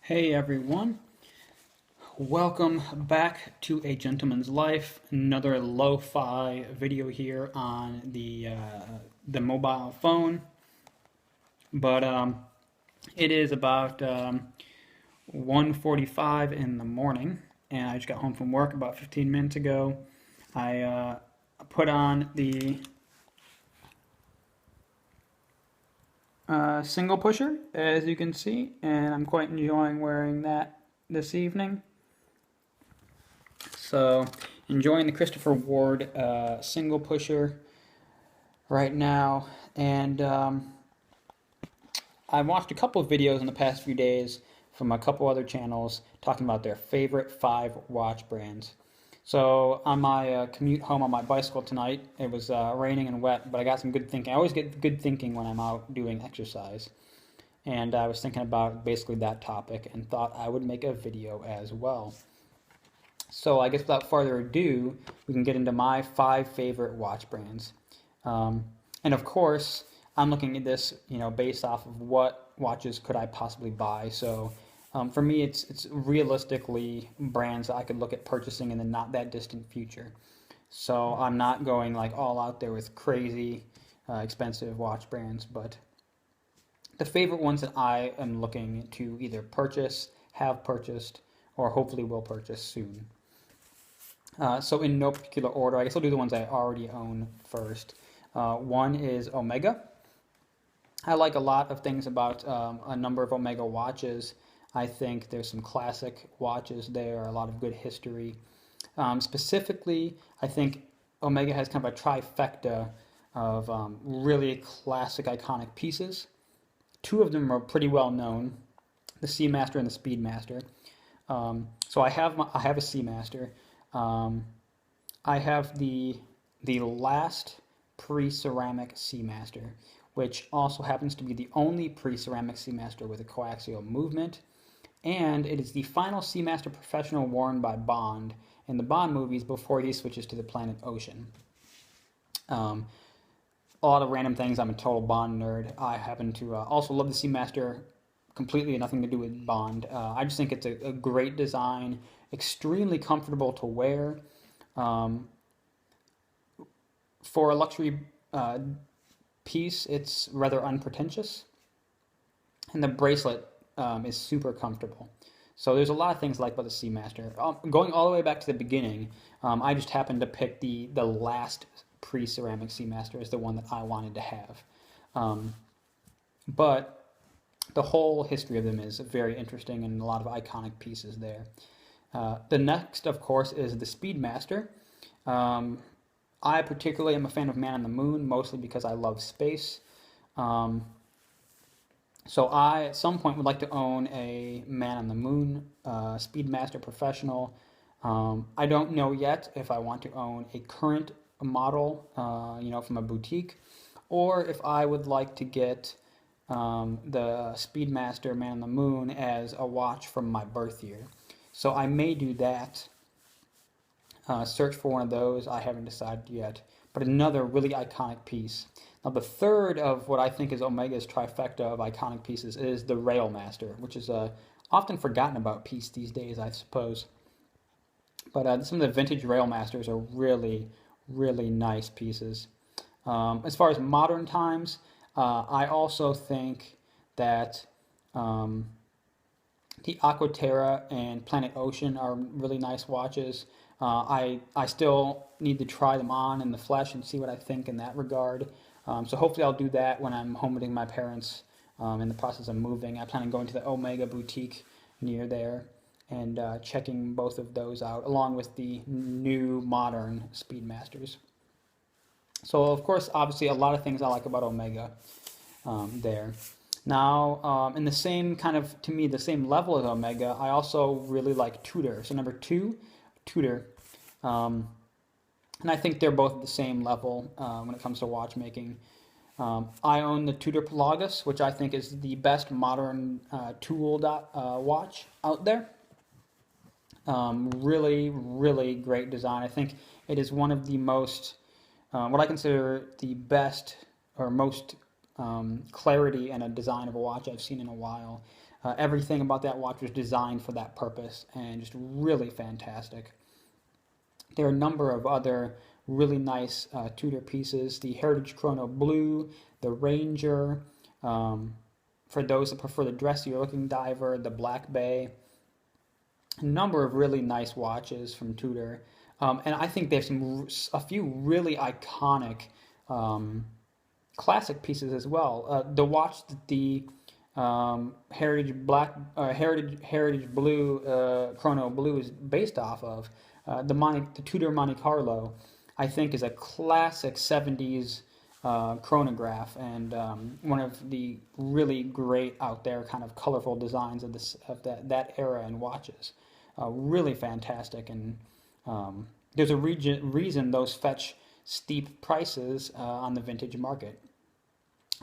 Hey everyone, welcome back to A Gentleman's Life. Another lo-fi video here on the mobile phone. But it is about 1:45 in the morning, and I just got home from work about 15 minutes ago. I put on the single pusher, as you can see, and I'm quite enjoying wearing that this evening. So, enjoying the Christopher Ward single pusher right now, and I watched a couple of videos in the past few days from a couple other channels talking about their favorite 5 watch brands. So on my commute home on my bicycle tonight, it was raining and wet, but I got some good thinking. I always get good thinking when I'm out doing exercise. And I was thinking about basically that topic and thought I would make a video as well. So I guess without further ado, we can get into my 5 favorite watch brands. And of course, I'm looking at this, based off of what watches could I possibly buy. So for me, it's realistically brands I could look at purchasing in the not that distant future. So I'm not going like all out there with crazy expensive watch brands, but the favorite ones that I am looking to either purchase, have purchased, or hopefully will purchase soon. So in no particular order, I guess I'll do the ones I already own first. One is Omega. I like a lot of things about a number of Omega watches. I think there's some classic watches there, a lot of good history. Specifically, I think Omega has kind of a trifecta of really classic, iconic pieces. 2 of them are pretty well known, the Seamaster and the Speedmaster. So I have a Seamaster. I have the last pre-ceramic Seamaster, which also happens to be the only pre-ceramic Seamaster with a coaxial movement, and it is the final Seamaster Professional worn by Bond in the Bond movies before he switches to the planet Ocean. A lot of random things. I'm a total Bond nerd. I happen to also love the Seamaster completely, nothing to do with Bond. I just think it's a great design, extremely comfortable to wear. For a luxury piece, it's rather unpretentious, and the bracelet is super comfortable. So there's a lot of things I like about the Seamaster. Going all the way back to the beginning, I just happened to pick the last pre-ceramic Seamaster as the one that I wanted to have. But the whole history of them is very interesting and a lot of iconic pieces there. The next, of course, is the Speedmaster. I particularly am a fan of Man on the Moon, mostly because I love space. So I, at some point, would like to own a Man on the Moon Speedmaster Professional. I don't know yet if I want to own a current model, from a boutique, or if I would like to get the Speedmaster Man on the Moon as a watch from my birth year. So I may do that. Search for one of those. I haven't decided yet. But another really iconic piece. Now the third of what I think is Omega's trifecta of iconic pieces is the Railmaster, which is a often forgotten about piece these days, I suppose. But some of the vintage Railmasters are really, really nice pieces. As far as modern times, I also think that the Aquaterra and Planet Ocean are really nice watches. I still need to try them on in the flesh and see what I think in that regard. So hopefully I'll do that when I'm home visiting my parents in the process of moving. I plan on going to the Omega boutique near there and checking both of those out, along with the new modern Speedmasters. So of course, obviously, a lot of things I like about Omega there. Now, in the same kind of, to me, the same level as Omega, I also really like Tudor. So number 2, Tudor. And I think they're both at the same level when it comes to watchmaking. I own the Tudor Pelagus, which I think is the best modern tool watch out there. Really, really great design. I think it is one of the most, what I consider the best or most clarity and a design of a watch I've seen in a while. Everything about that watch was designed for that purpose and just really fantastic. There are a number of other really nice Tudor pieces. The Heritage Chrono Blue, the Ranger, um, for those that prefer the dressier looking diver, the Black Bay. A number of really nice watches from Tudor. And I think they have a few really iconic classic pieces as well. The watch that the Heritage Blue Chrono Blue is based off of, the Tudor Monte Carlo, I think is a classic 70s chronograph and one of the really great out there kind of colorful designs of that era in watches. Really fantastic, and there's a reason those fetch steep prices on the vintage market.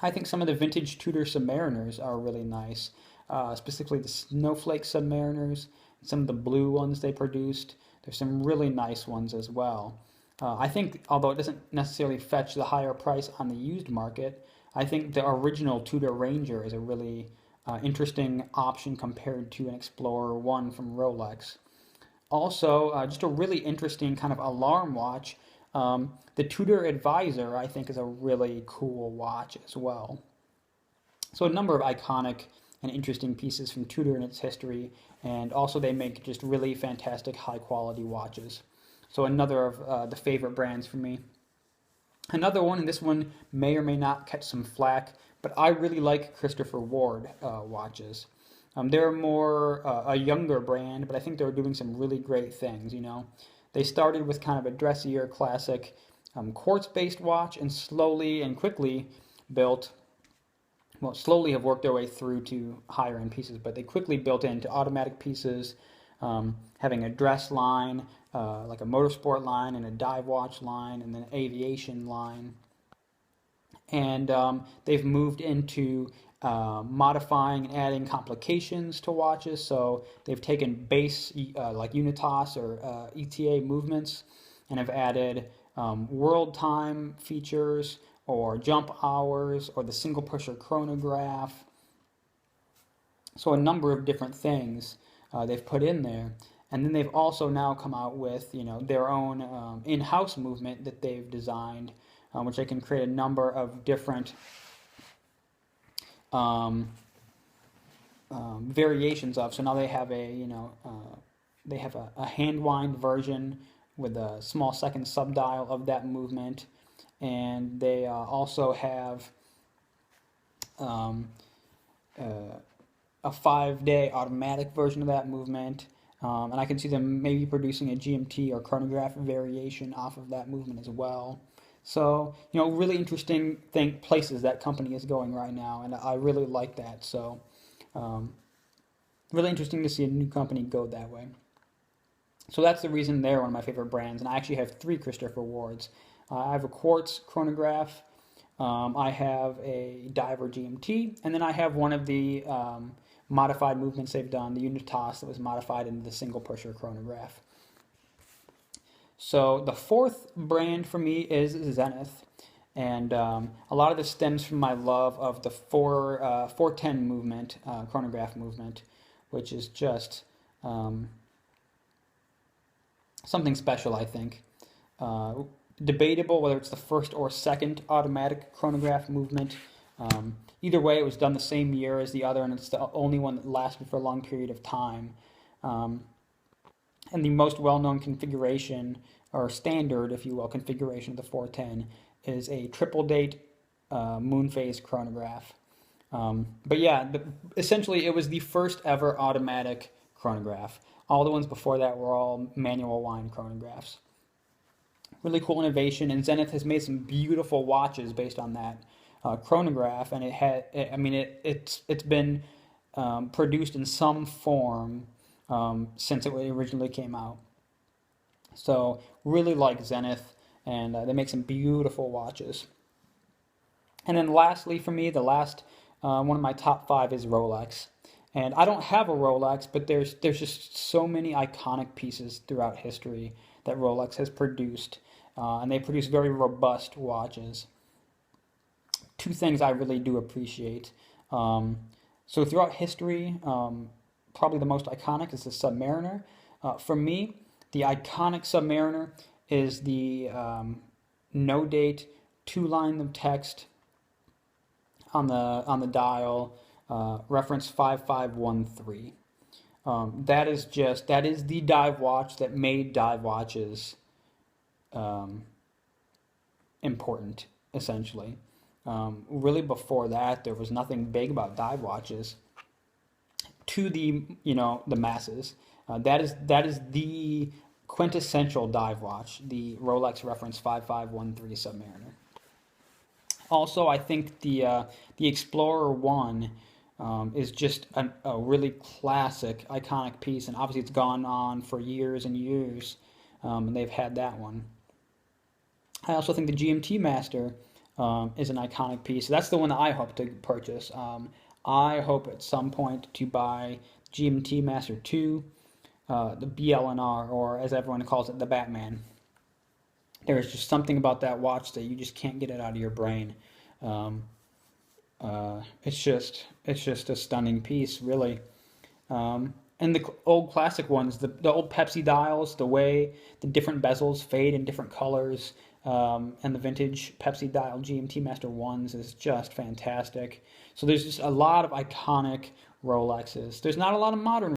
I think some of the vintage Tudor Submariners are really nice, specifically the Snowflake Submariners, some of the blue ones they produced. There's some really nice ones as well. I think, although it doesn't necessarily fetch the higher price on the used market, I think the original Tudor Ranger is a really interesting option compared to an Explorer 1 from Rolex. Also, just a really interesting kind of alarm watch. The Tudor Advisor, I think, is a really cool watch as well. So a number of iconic and interesting pieces from Tudor in its history, and also they make just really fantastic high quality watches. So another of the favorite brands for me. Another one, and this one may or may not catch some flack, but I really like Christopher Ward watches. They're more a younger brand, but I think they're doing some really great things, you know. They started with kind of a dressier classic quartz-based watch and slowly and quickly built, well, slowly have worked their way through to higher end pieces, but they quickly built into automatic pieces, having a dress line, like a motorsport line and a dive watch line and then an aviation line. And they've moved into modifying and adding complications to watches. So they've taken base like Unitas or ETA movements and have added world time features or jump hours or the single pusher chronograph. So a number of different things they've put in there. And then they've also now come out with, you know, their own in-house movement that they've designed, which they can create a number of different variations of. So now they have a hand wind version with a small second subdial of that movement, and they also have a 5-day automatic version of that movement. And I can see them maybe producing a GMT or chronograph variation off of that movement as well. So, you know, really interesting places that company is going right now, and I really like that. So, really interesting to see a new company go that way. So that's the reason they're one of my favorite brands, and I actually have 3 Christopher Wards. I have a quartz chronograph, I have a diver GMT, and then I have one of the modified movements they've done, the Unitas that was modified into the single pusher chronograph. So the 4th brand for me is Zenith, and a lot of this stems from my love of the 410 movement, chronograph movement, which is just something special, I think. Debatable whether it's the first or second automatic chronograph movement. Either way, it was done the same year as the other, and it's the only one that lasted for a long period of time. And the most well-known configuration, or standard, if you will, configuration of the 410 is a triple date moon phase chronograph. But yeah, essentially it was the first ever automatic chronograph. All the ones before that were all manual wind chronographs. Really cool innovation, and Zenith has made some beautiful watches based on that chronograph, and it's been produced in some form since it originally came out. So really like Zenith, and they make some beautiful watches. And then lastly for me, the last one of my top 5 is Rolex. And I don't have a Rolex, but there's just so many iconic pieces throughout history that Rolex has produced, and they produce very robust watches. two things I really do appreciate. So throughout history, probably the most iconic is the Submariner. For me, the iconic Submariner is the no date, two line of text on the dial, reference 5513. That is the dive watch that made dive watches um, important, essentially. Really, before that, there was nothing big about dive watches to the masses. That is the quintessential dive watch, the Rolex reference 5513 Submariner. Also, I think the Explorer One is just a really classic, iconic piece, and obviously it's gone on for years and years, and they've had that one. I also think the GMT Master is an iconic piece. That's the one that I hope to purchase. I hope at some point to buy GMT Master 2, the BLNR, or as everyone calls it, the Batman. There's just something about that watch that you just can't get it out of your brain. Um, it's just a stunning piece, really. And the old classic ones, the old Pepsi dials, the way the different bezels fade in different colors, and the vintage Pepsi dial GMT Master 1s is just fantastic. So there's just a lot of iconic Rolexes. There's not a lot of modern